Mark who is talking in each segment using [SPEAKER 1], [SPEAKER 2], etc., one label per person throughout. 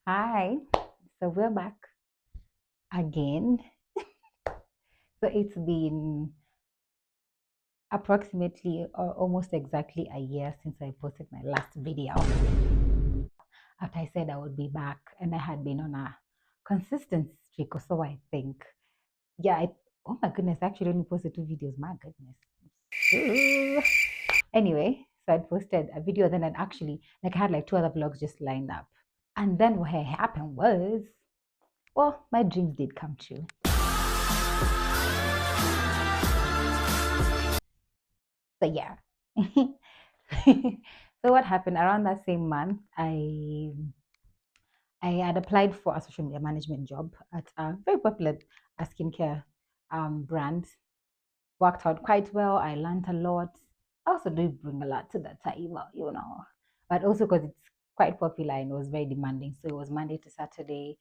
[SPEAKER 1] Hi, so we're back again. So it's been approximately or almost exactly a year since I posted my last video. After I said I would be back, and I had been on a consistent streak, or so I think. Yeah, oh my goodness, I actually only posted 2 videos. My goodness. Anyway, so I posted a video, then I had like two other vlogs just lined up. And then what had happened was, well, my dreams did come true. So yeah. So what happened around that same month, I had applied for a social media management job at a very popular skincare brand. Worked out quite well. I learned a lot. I also do bring a lot to the table. But also because it's quite popular and it was very demanding. So it was Monday to Saturday,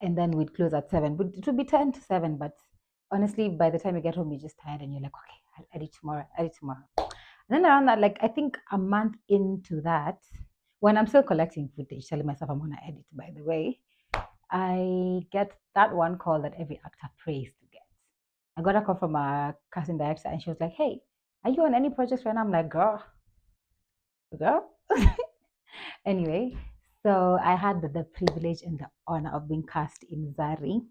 [SPEAKER 1] and then we'd close at 7. But it would be 10 to 7. But honestly, by the time you get home, you're just tired and you're like, okay, I'll edit tomorrow, edit tomorrow. And then around that, like I think a month into that, when I'm still collecting footage, telling myself I'm gonna edit, by the way, I get that one call that every actor prays to get. I got a call from a casting director and she was like, hey, are you on any projects right now? I'm like, girl. Anyway, so I had the privilege and the honor of being cast in Zari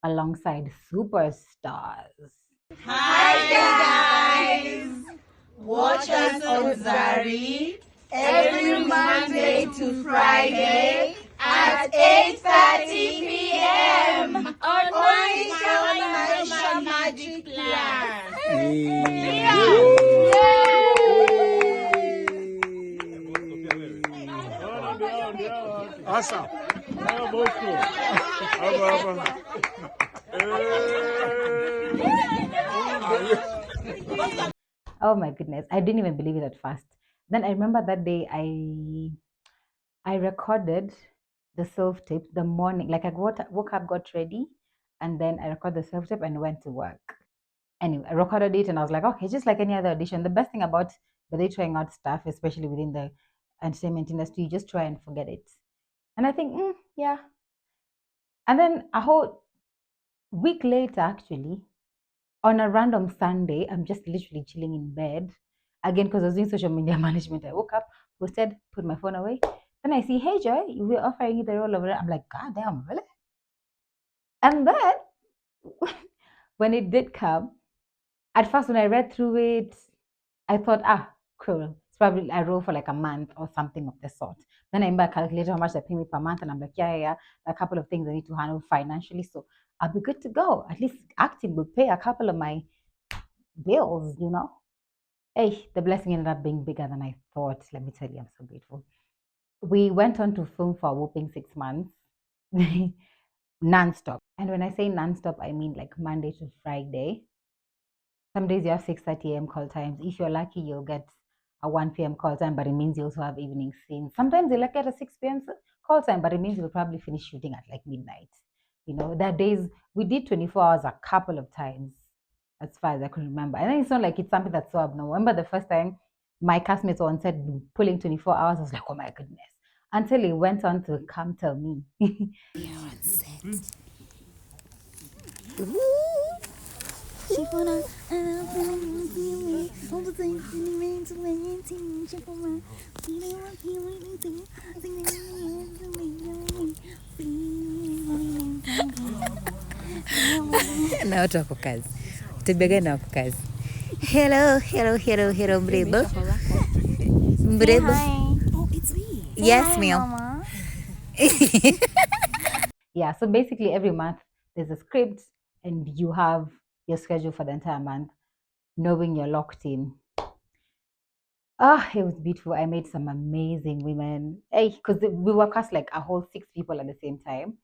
[SPEAKER 1] alongside superstars.
[SPEAKER 2] Hi guys! Watch us on Zari every Monday to Friday at 8:30 p.m. on Maisha Magic Plan.
[SPEAKER 3] Awesome.
[SPEAKER 1] Oh my goodness, I didn't even believe it at first. Then I remember that day I recorded the self tape the morning. Like woke up, got ready, and then I recorded the self tape and went to work. Anyway, I recorded it and I was like, okay, just like any other audition. The best thing about when they trying out stuff, especially within the entertainment industry, you just try and forget it. And I think, yeah. And then a whole week later, actually, on a random Sunday, I'm just literally chilling in bed. Again, because I was doing social media management. I woke up, posted, put my phone away. Then I see, hey Joy, we're offering you the role of it. I'm like, God damn, really? And then when it did come, at first when I read through it, I thought, cool. It's probably a role for like a month or something of the sort. Then I remember calculated how much they pay me per month, and I'm like, yeah. A couple of things I need to handle financially, so I'll be good to go. At least acting will pay a couple of my bills. Hey, the blessing ended up being bigger than I thought. Let me tell you, I'm so grateful. We went on to film for a whooping 6 months, non-stop. And when I say non-stop, I mean like Monday to Friday. Some days you have 6:30 a.m. call times. If you're lucky, you'll get a 1 p.m. call time, but it means you also have evening scenes. Sometimes you'll get a 6 p.m. call time, but it means you'll probably finish shooting at like midnight. That days we did 24 hours a couple of times, as far as I can remember. And then it's not like it's something that's so abnormal. Remember the first time my castmates were on set pulling 24 hours, I was like, oh my goodness. Until he went on to come tell me. You're on set. Na watu wako kazi, tabia na wako kazi. Hello, mrembo.
[SPEAKER 2] Oh, it's me.
[SPEAKER 1] Yes, ma'am. Yeah, so basically every month there's a script and you have your schedule for the entire month, knowing you're locked in. It was beautiful. I met some amazing women. Hey, because we were cast like a whole 6 people at the same time.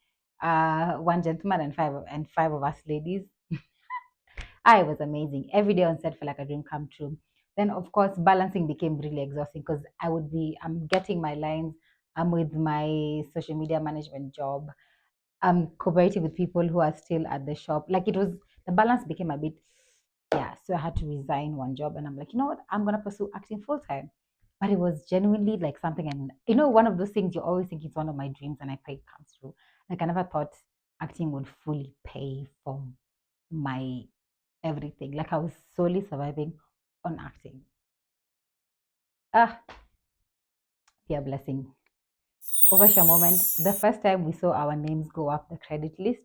[SPEAKER 1] One gentleman and five of us ladies. It was amazing. Every day on set felt like a dream come true. Then of course balancing became really exhausting because I'm getting my lines, I'm with my social media management job, I'm cooperating with people who are still at the shop. Like the balance became a bit, yeah. So I had to resign one job and I'm like, you know what? I'm gonna pursue acting full time. but it was genuinely like something. And one of those things you always think it's one of my dreams, and I pray it comes true. Like I never thought acting would fully pay for my everything. Like I was solely surviving on acting. Ah, be a blessing. Overshare moment. The first time we saw our names go up the credit list,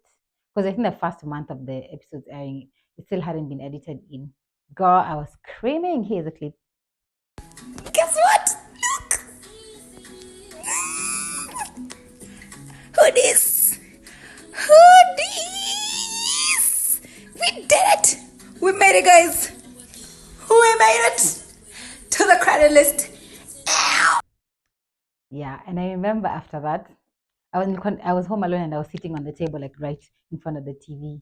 [SPEAKER 1] because I think the first month of the episodes airing, it still hadn't been edited in. Girl, I was screaming. Here's a clip.
[SPEAKER 2] Guess what? Look! Who this? Who this? We did it! We made it, guys! We made it to the credit list. Ow!
[SPEAKER 1] Yeah, and I remember after that, I was home alone and I was sitting on the table like right in front of the TV,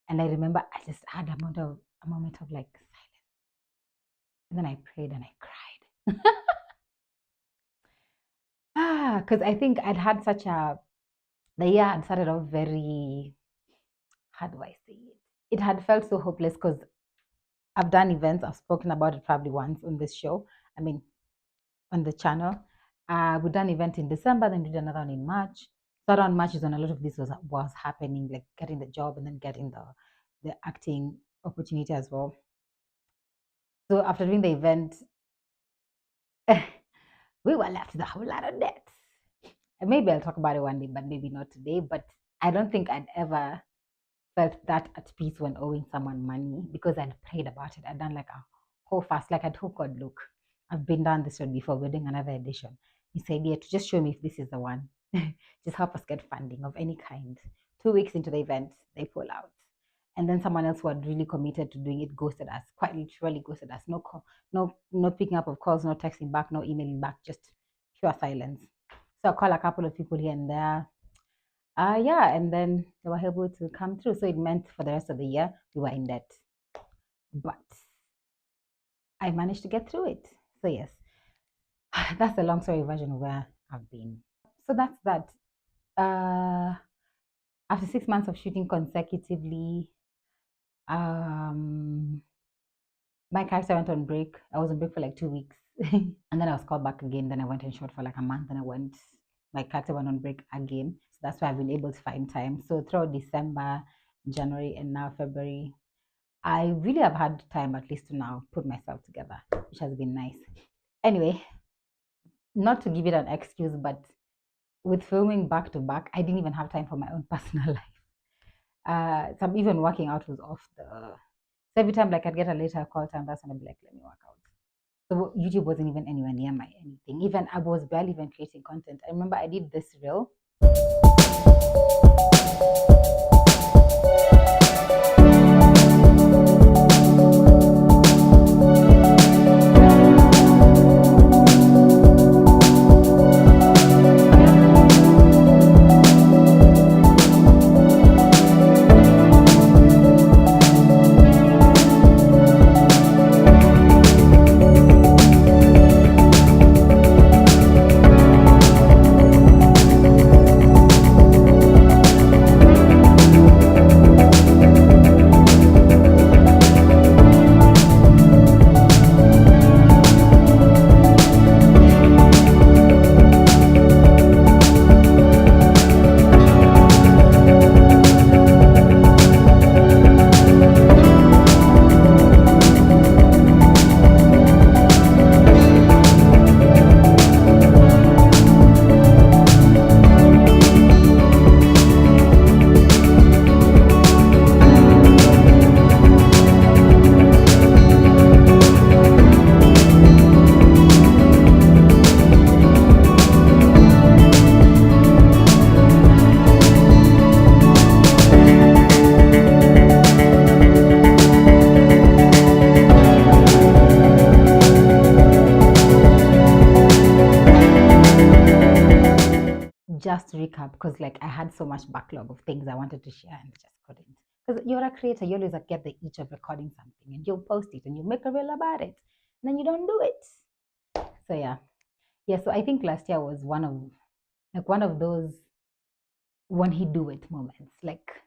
[SPEAKER 1] and I remember I just had a moment of like silence, and then I prayed and I cried. Because I think the year had started off very, how do I say it? It had felt so hopeless because I've done events, I've spoken about it probably once on this show. I mean, on the channel. We've done an event in December, then we did another one in March. So around March is when a lot of this was happening, like getting the job and then getting the acting opportunity as well. So after doing the event, we were left with a whole lot of debts. And maybe I'll talk about it one day, but maybe not today. But I don't think I'd ever felt that at peace when owing someone money, because I'd prayed about it. I'd done like a whole fast, like I'd told God, look, I've been down this road before, we're doing another edition. He said, yeah, to just show me if this is the one. Just help us get funding of any kind. 2 weeks into the event, they pull out. And then someone else who had really committed to doing it ghosted us, quite literally ghosted us. No picking up of calls, no texting back, no emailing back, just pure silence. So I call a couple of people here and there. Yeah, and then they were able to come through. So it meant for the rest of the year we were in debt. But I managed to get through it. So yes, that's the long story version of where I've been. So that's that. After 6 months of shooting consecutively, my character went on break. I was on break for like 2 weeks. And then I was called back again. Then I went and shot for like a month. And my character went on break again. So that's why I've been able to find time. So throughout December, January, and now February, I really have had time at least to now put myself together, which has been nice. Anyway, not to give it an excuse, but with filming back to back, I didn't even have time for my own personal life. So even working out was off so every time like I'd get a later call time, that's when I'd be like, let me work out. So YouTube wasn't even anywhere near my anything. Even I was barely even creating content. I remember I did this reel. Just to recap, because like I had so much backlog of things I wanted to share and just couldn't. Because you're a creator, you always get the itch of recording something and you'll post it and you make a reel about it, and then you don't do it. So yeah. So I think last year was one of those when he do it moments, like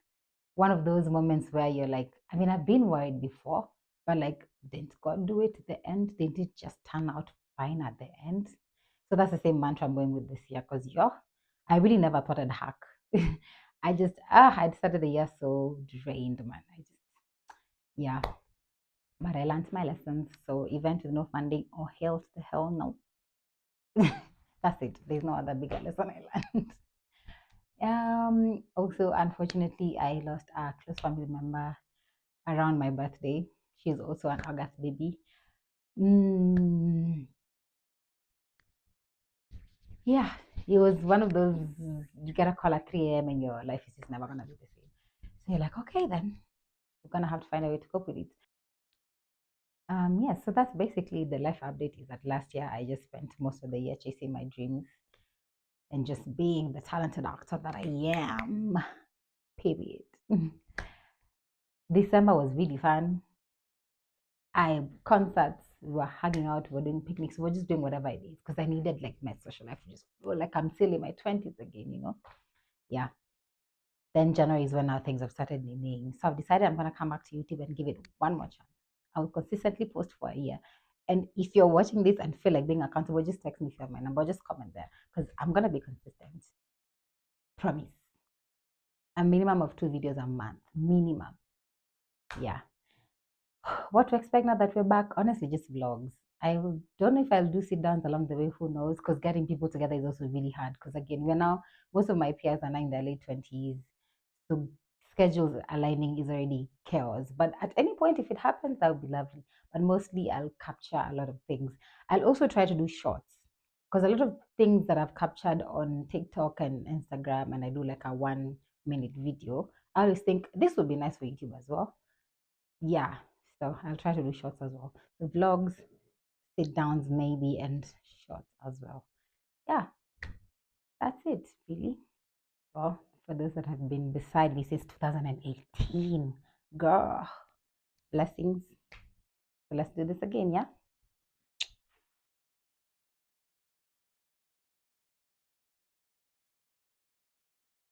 [SPEAKER 1] one of those moments where you're like, I mean, I've been worried before, but like, didn't God do it at the end? Did it just turn out fine at the end. So that's the same mantra I'm going with this year because I really never thought I'd hack. I started the year so drained, man. Yeah, but I learned my lessons. So event with no funding or hell to the hell no. That's it. There's no other bigger lesson I learned. Also, unfortunately, I lost a close family member around my birthday. She's also an August baby. Mm, yeah, it was one of those you get a call at 3 a.m. and your life is just never gonna be the same. So you're like, okay, then we're gonna have to find a way to cope with it. Yeah, so that's basically the life update. Is that last year I just spent most of the year chasing my dreams and just being the talented actor that I am. Period. December was really fun. Concerts, we were hanging out, we were doing picnics, we were just doing whatever it is because I needed like my social life to just feel like I'm still in my 20s again. Yeah. Then January is when now things have started naming. So I've decided I'm gonna come back to YouTube and give it one more chance. I will consistently post for a year. And if you're watching this and feel like being accountable, just text me if you have my number, just comment there because I'm gonna be consistent. Promise. A minimum of 2 videos a month. Minimum. Yeah. What to expect now that we're back? Honestly, just vlogs. I don't know if I'll do sit downs along the way, who knows? Because getting people together is also really hard. Because again, most of my peers are now in their late 20s. So schedules aligning is already chaos. But at any point, if it happens, that would be lovely. But mostly, I'll capture a lot of things. I'll also try to do shorts. Because a lot of things that I've captured on TikTok and Instagram, and I do like a 1 minute video, I always think this would be nice for YouTube as well. Yeah, so I'll try to do shorts as well. The vlogs, sit downs maybe, and shorts as well. Yeah, that's it, really. Well, for those that have been beside me since 2018, girl, blessings. So let's do this again, yeah?